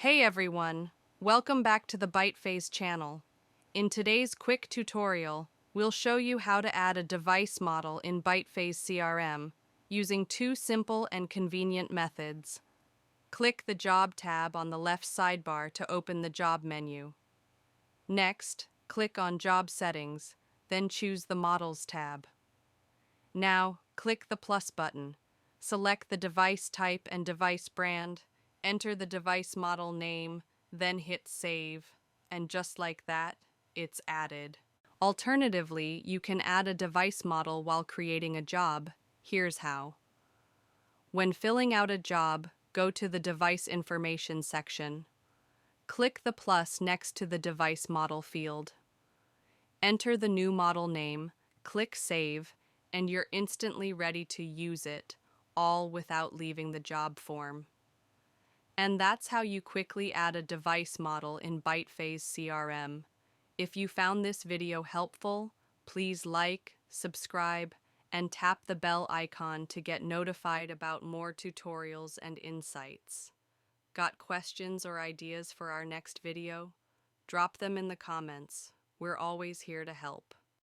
Hey everyone, welcome back to the BytePhase channel. In today's quick tutorial, we'll show you how to add a device model in BytePhase CRM using two simple and convenient methods. Click the Job tab on the left sidebar to open the Job menu. Next, click on Job Settings, then choose the Models tab. Now, click the plus button. Select the device type and device brand, enter the device model name, then hit Save, and just like that, it's added. Alternatively, you can add a device model while creating a job. Here's how. When filling out a job, go to the Device Information section. Click the plus next to the device model field. Enter the new model name, click Save, and you're instantly ready to use it, all without leaving the job form. And that's how you quickly add a device model in BytePhase CRM. If you found this video helpful, please like, subscribe, and tap the bell icon to get notified about more tutorials and insights. Got questions or ideas for our next video? Drop them in the comments. We're always here to help.